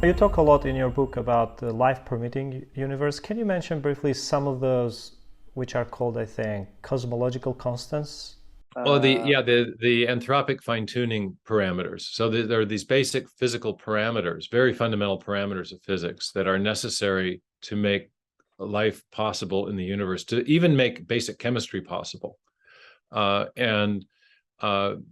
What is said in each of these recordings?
You talk a lot in your book about the life permitting universe. Can you mention briefly some of those which are called, I think, cosmological constants? Oh, the anthropic fine-tuning parameters. So there are these basic physical parameters, very fundamental parameters of physics that are necessary to make life possible in the universe, to even make basic chemistry possible. And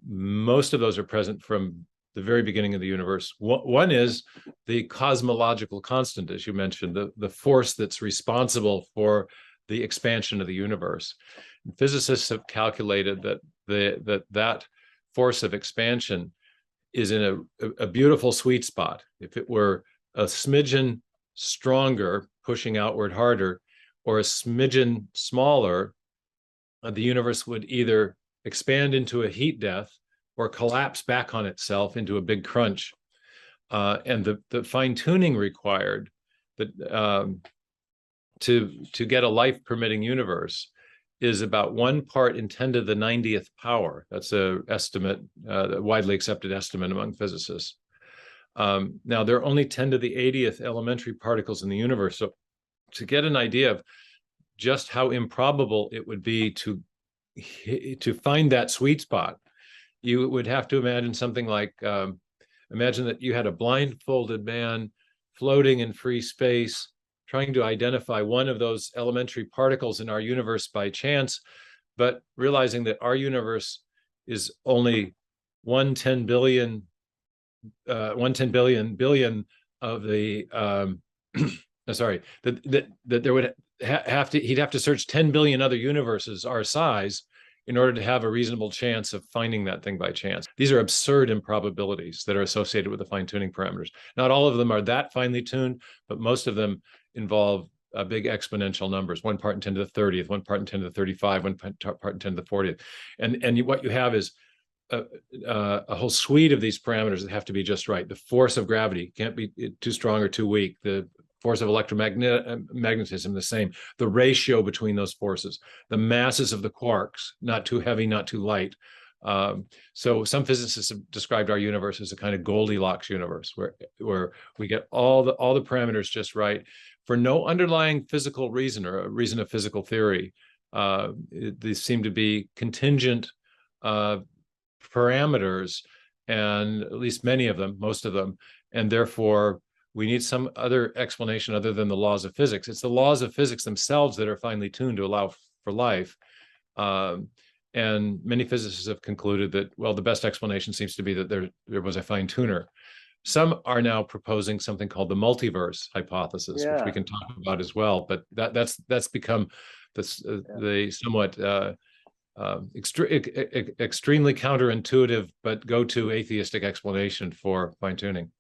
most of those are present from the very beginning of the universe. One is the cosmological constant, as you mentioned, the force that's responsible for the expansion of the universe. And physicists have calculated that that force of expansion is in a beautiful sweet spot. If it were a smidgen stronger, pushing outward harder, or a smidgen smaller, the universe would either expand into a heat death or collapse back on itself into a big crunch. And the fine tuning required that to get a life permitting universe is about 1 part in 10 to the 90th power. That's a estimate, a widely accepted estimate among physicists. Now there are only 10 to the 80th elementary particles in the universe. So to get an idea of just how improbable it would be to find that sweet spot, you would have to imagine something like, imagine that you had a blindfolded man floating in free space, trying to identify one of those elementary particles in our universe by chance, but realizing that our universe is only 110 billion billion of the sorry, that there would he'd have to search 10 billion other universes our size in order to have a reasonable chance of finding that thing by chance. These are absurd improbabilities that are associated with the fine-tuning parameters. Not all of them are that finely tuned, but most of them involve big exponential numbers, 1 part in 10 to the 30th, 1 part in 10 to the 35, 1 part in 10 to the 40th. And what you have is a whole suite of these parameters that have to be just right. The force of gravity can't be too strong or too weak. The force of electromagnetism, the same. The ratio between those forces, the masses of the quarks, not too heavy, not too light. So some physicists have described our universe as a kind of Goldilocks universe, where we get all the parameters just right for no underlying physical reason or a reason of physical theory. These seem to be contingent parameters, and at least many of them, most of them, and therefore we need some other explanation other than the laws of physics. It's the laws of physics themselves that are finely tuned to allow for life. And many physicists have concluded that, well, the best explanation seems to be that there was a fine tuner. Some are now proposing something called the multiverse hypothesis, which we can talk about as well. But that's become the somewhat extremely counterintuitive but go-to atheistic explanation for fine tuning.